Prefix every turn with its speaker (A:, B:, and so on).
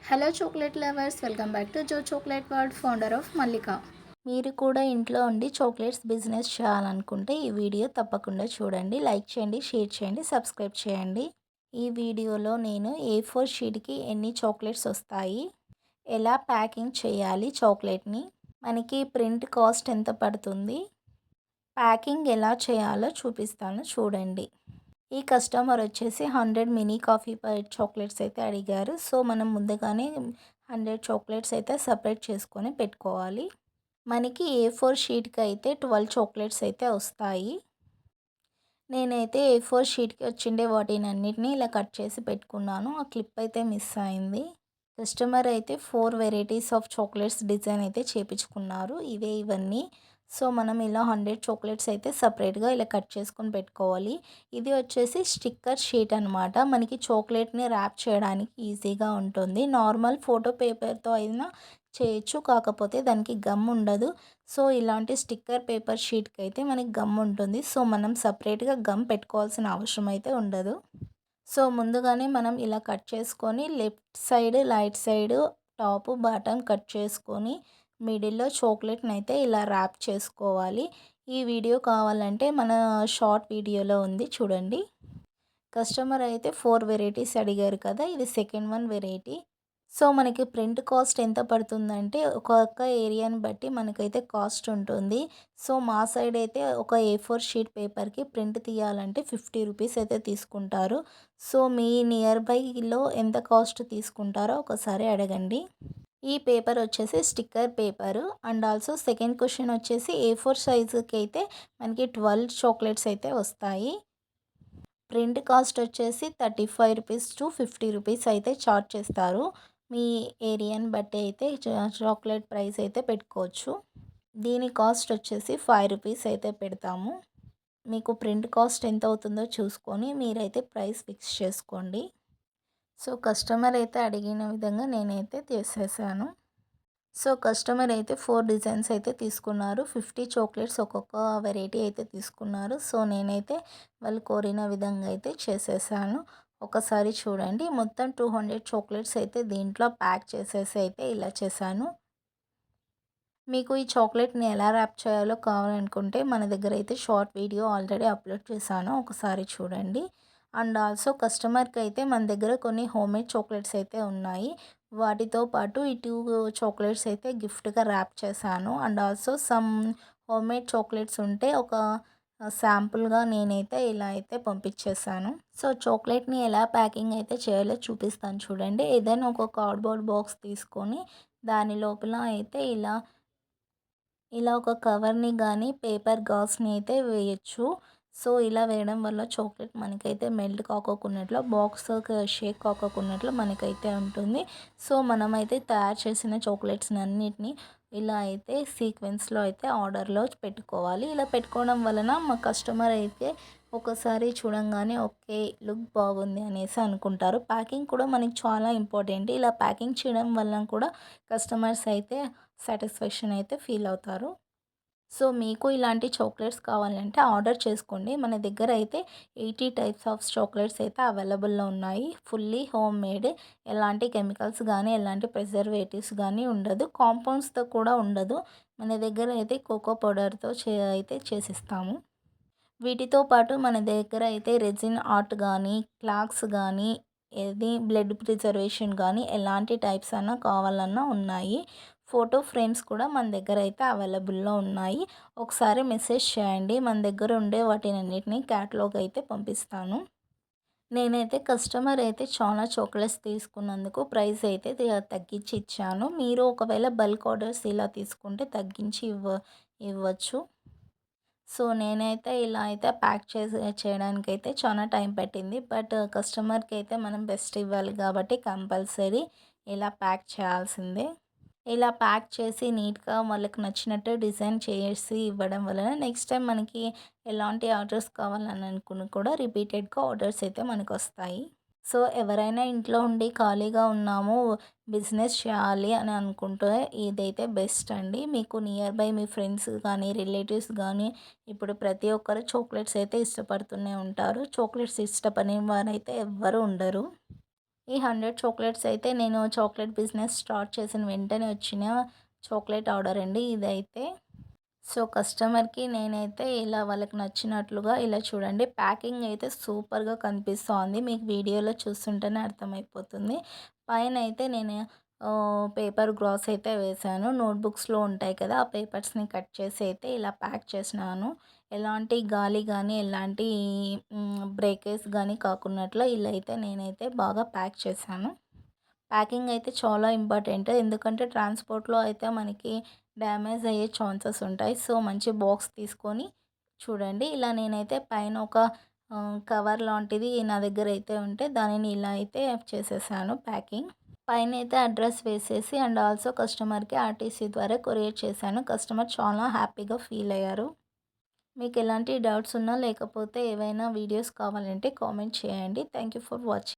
A: Hello chocolate lovers, welcome back to Jo chocolate world, founder of Mallika. మీరు కూడా ఇంట్లో ఉండి చాక్లెట్స్ బిజినెస్ చేయాలనుకుంటే ఈ వీడియో తప్పకుండా చూడండి. లైక్ చేయండి, షేర్ చేయండి, సబ్స్క్రైబ్ చేయండి. ఈ వీడియోలో నేను A4 షీట్కి ఎన్ని చాక్లెట్స్ వస్తాయి, ఎలా ప్యాకింగ్ చేయాలి చాక్లెట్ని, మనకి ప్రింట్ కాస్ట్ ఎంత పడుతుంది, ప్యాకింగ్ ఎలా చేయాలో చూపిస్తాను చూడండి. ఈ కస్టమర్ వచ్చేసి 100 మినీ కాఫీ చాక్లెట్స్ అయితే అడిగారు. సో మనం ముందుగానే 100 చాక్లెట్స్ అయితే సపరేట్ చేసుకొని పెట్టుకోవాలి. మనకి A4 షీట్కి అయితే 12 చాక్లెట్స్ అయితే వస్తాయి. నేనైతే A4 షీట్కి వచ్చిండే వాటిని అన్నిటినీ ఇలా కట్ చేసి పెట్టుకున్నాను. ఆ క్లిప్ అయితే మిస్ అయింది. కస్టమర్ అయితే 4 వెరైటీస్ ఆఫ్ చాక్లెట్స్ డిజైన్ అయితే చేపించుకున్నారు. ఇవన్నీ. సో మనం ఇలా 100 చాక్లెట్స్ అయితే సపరేట్గా ఇలా కట్ చేసుకొని పెట్టుకోవాలి. ఇది వచ్చేసి స్టిక్కర్ షీట్ అనమాట. మనకి చాక్లెట్ని ర్యాప్ చేయడానికి ఈజీగా ఉంటుంది. నార్మల్ ఫోటో పేపర్తో అయినా చేయొచ్చు, కాకపోతే దానికి గమ్ ఉండదు. సో ఇలాంటి స్టిక్కర్ పేపర్ షీట్కి అయితే మనకి గమ్ ఉంటుంది. సో మనం సపరేట్గా గమ్ పెట్టుకోవాల్సిన అవసరం అయితే ఉండదు. సో ముందుగానే మనం ఇలా కట్ చేసుకొని left side, right side, top bottom cut చేసుకొని మిడిల్లో చాక్లెట్ని అయితే ఇలా ర్యాప్ చేసుకోవాలి. ఈ వీడియో కావాలంటే మన షార్ట్ వీడియోలో ఉంది చూడండి. కస్టమర్ అయితే 4 వెరైటీస్ అడిగారు కదా, ఇది సెకండ్ వన్ వెరైటీ. సో మనకి ప్రింట్ కాస్ట్ ఎంత పడుతుందంటే ఒక్కొక్క ఏరియాని బట్టి మనకైతే కాస్ట్ ఉంటుంది. సో మా సైడ్ అయితే ఒక A4 షీట్ పేపర్కి ప్రింట్ తీయాలంటే 50 రూపీస్ అయితే తీసుకుంటారు. సో మీ నియర్ బైలో ఎంత కాస్ట్ తీసుకుంటారో ఒకసారి అడగండి. ఈ పేపర్ వచ్చేసి sticker paper. And also second question వచ్చేసి A4 సైజుకి అయితే మనకి 12 చాక్లెట్స్ అయితే వస్తాయి. ప్రింట్ కాస్ట్ వచ్చేసి 35 రూపీస్ టు 50 రూపీస్ అయితే చార్జ్ చేస్తారు. మీ ఏరియాని బట్టి అయితే చాక్లెట్ ప్రైస్ అయితే పెట్టుకోవచ్చు. దీని కాస్ట్ వచ్చేసి 5 రూపీస్ అయితే పెడతాము. మీకు ప్రింట్ కాస్ట్ ఎంత అవుతుందో చూసుకొని మీరైతే ప్రైస్ ఫిక్స్ చేసుకోండి. సో కస్టమర్ అయితే అడిగిన విధంగా నేనైతే చేసేసాను. సో కస్టమర్ అయితే 4 డిజైన్స్ అయితే తీసుకున్నారు. 50 చాక్లెట్స్ ఒక్కొక్క వెరైటీ అయితే తీసుకున్నారు. సో నేనైతే వాళ్ళు కోరిన విధంగా అయితే చేసేసాను. ఒకసారి చూడండి, మొత్తం 200 చాక్లెట్స్ అయితే దీంట్లో ప్యాక్ చేసేసి అయితే ఇలా చేశాను. మీకు ఈ చాక్లెట్ని ఎలా ర్యాప్ చేయాలో కావాలనుకుంటే మన దగ్గర అయితే షార్ట్ వీడియో ఆల్రెడీ అప్లోడ్ చేశాను, ఒకసారి చూడండి. అండ్ ఆల్సో కస్టమర్కి అయితే మన దగ్గర కొన్ని హోమ్మేడ్ చాక్లెట్స్ అయితే ఉన్నాయి. వాటితో పాటు ఈ 2 చాక్లెట్స్ అయితే గిఫ్ట్గా ర్యాప్ చేశాను. And also some homemade chocolates ఉంటే ఒక శాంపుల్గా నేనైతే ఇలా అయితే పంపించేశాను. సో చాక్లెట్ని ఎలా ప్యాకింగ్ అయితే చేయాలో చూపిస్తాను చూడండి. ఏదైనా ఒక కార్డ్బోర్డ్ బాక్స్ తీసుకొని దాని లోపల అయితే ఇలా ఒక కవర్ని కానీ పేపర్ గాజ్ని అయితే వేయచ్చు. సో ఇలా వేయడం వల్ల చాక్లెట్ మనకైతే మెల్ట్ కాకోకున్నట్లు, బాక్స్ షేక్ కాకోకున్నట్లు మనకైతే ఉంటుంది. సో మనమైతే తయారు చేసిన చాక్లెట్స్ని అన్నిటినీ ఇలా అయితే సీక్వెన్స్లో అయితే ఆర్డర్లో పెట్టుకోవాలి. ఇలా పెట్టుకోవడం వలన మా కస్టమర్ అయితే ఒకసారి చూడంగానే ఓకే లుక్ బాగుంది అనేసి అనుకుంటారు. ప్యాకింగ్ కూడా మనకి చాలా ఇంపార్టెంట్. ఇలా ప్యాకింగ్ చేయడం వలన కూడా కస్టమర్స్ అయితే సాటిస్ఫాక్షన్ అయితే ఫీల్ అవుతారు. సో మీకు ఇలాంటి చాక్లెట్స్ కావాలంటే ఆర్డర్ చేసుకోండి. మన దగ్గర అయితే 80 టైప్స్ ఆఫ్ చాక్లెట్స్ అయితే అవైలబుల్లో ఉన్నాయి. ఫుల్లీ హోమ్ మేడ్, ఎలాంటి కెమికల్స్ కానీ ఎలాంటి ప్రిజర్వేటివ్స్ కానీ ఉండదు, కాంపౌండ్స్తో కూడా ఉండదు. మన దగ్గర అయితే కోకో పౌడర్తో అయితే చేసిస్తాము. వీటితో పాటు మన దగ్గర అయితే రెజిన్ ఆర్ట్ కానీ, క్లాక్స్ కానీ, ఏది బ్లడ్ ప్రిజర్వేషన్ కానీ ఎలాంటి టైప్స్ అన్నా కావాలన్నా ఉన్నాయి. ఫోటో ఫ్రేమ్స్ కూడా మన దగ్గర అయితే అవైలబుల్లో ఉన్నాయి. ఒకసారి మెసేజ్ చేయండి, మన దగ్గర ఉండే వాటినన్నిటిని క్యాటలాగ్ అయితే పంపిస్తాను. నేనైతే కస్టమర్ అయితే చాలా చాక్లెట్స్ తీసుకున్నందుకు ప్రైస్ అయితే తగ్గించి ఇచ్చాను. మీరు ఒకవేళ బల్క్ ఆర్డర్స్ ఇలా తీసుకుంటే తగ్గించి ఇవ్వచ్చు. సో నేనైతే ఇలా అయితే ప్యాక్ చేయడానికైతే చాలా టైం పట్టింది. బట్ కస్టమర్కి అయితే మనం బెస్ట్ ఇవ్వాలి కాబట్టి కంపల్సరీ ఇలా ప్యాక్ చేయాల్సిందే. ఇలా ప్యాక్ చేసి నీట్గా వాళ్ళకి నచ్చినట్టు డిజైన్ చేసి ఇవ్వడం వలన నెక్స్ట్ టైం మనకి ఎలాంటి ఆర్డర్స్ కావాలని అనుకుని కూడా రిపీటెడ్గా ఆర్డర్స్ అయితే మనకు వస్తాయి. సో ఎవరైనా ఇంట్లో ఉండి ఖాళీగా ఉన్నాము, బిజినెస్ చేయాలి అని అనుకుంటే ఇదైతే బెస్ట్ అండి. మీకు నియర్ బై మీ ఫ్రెండ్స్ కానీ రిలేటివ్స్ కానీ ఇప్పుడు ప్రతి ఒక్కరు చాక్లెట్స్ అయితే ఇష్టపడుతూనే ఉంటారు. చాక్లెట్స్ ఇష్టపడని వారైతే ఎవ్వరు ఉండరు. ఈ 100 చాక్లెట్స్ అయితే నేను చాక్లెట్ బిజినెస్ స్టార్ట్ చేసిన వెంటనే వచ్చిన చాక్లెట్ ఆర్డర్ అండి ఇదైతే. సో, కస్టమర్‌కి నేనైతే ఇలా వాళ్ళకి నచ్చినట్లుగా ఇలా చూడండి ప్యాకింగ్ అయితే సూపర్‌గా కనిపిస్తోంది. మీకు వీడియోలో చూస్తుంటేనే అర్థమైపోతుంది. పైనైతే నేను పేపర్ గ్రాస్ అయితే వేశాను. నోట్‌బుక్స్‌లో ఉంటాయి కదా! ఆ పేపర్స్‌ని కట్ చేసి అయితే ఇలా ప్యాక్ చేసినాను. ఎలాంటి గాలి గానీ, ఎలాంటి బ్రేకేజ్ గానీ కాకున్నట్లు ఇలా అయితే నేనైతే బాగా ప్యాక్ చేశాను. ప్యాకింగ్ అయితే చాలా ఇంపార్టెంట్. ఎందుకంటే ట్రాన్స్‌పోర్ట్‌లో అయితే మనకి డ్యామేజ్ అయ్యే ఛాన్సెస్ ఉంటాయి. సో, మంచి బాక్స్ తీసుకొని చూడండి. ఇలా నేనైతే పైన ఒక కవర్ లాంటిది నా దగ్గర అయితే ఉంటే దానిని ఇలా అయితే చేసేసాను ప్యాకింగ్. పైనైతే అడ్రస్ వేసేసి అండ్ ఆల్సో కస్టమర్‌కి ఆర్టీసీ ద్వారా కొరియర్ చేశాను. కస్టమర్ చాలా హ్యాపీగా ఫీల్ అయ్యారు. మీకు ఎలాంటి డౌట్స్ ఉన్నా లేకపోతే ఏవైనా వీడియోస్ కావాలంటే కామెంట్ చేయండి. Thank you for watching.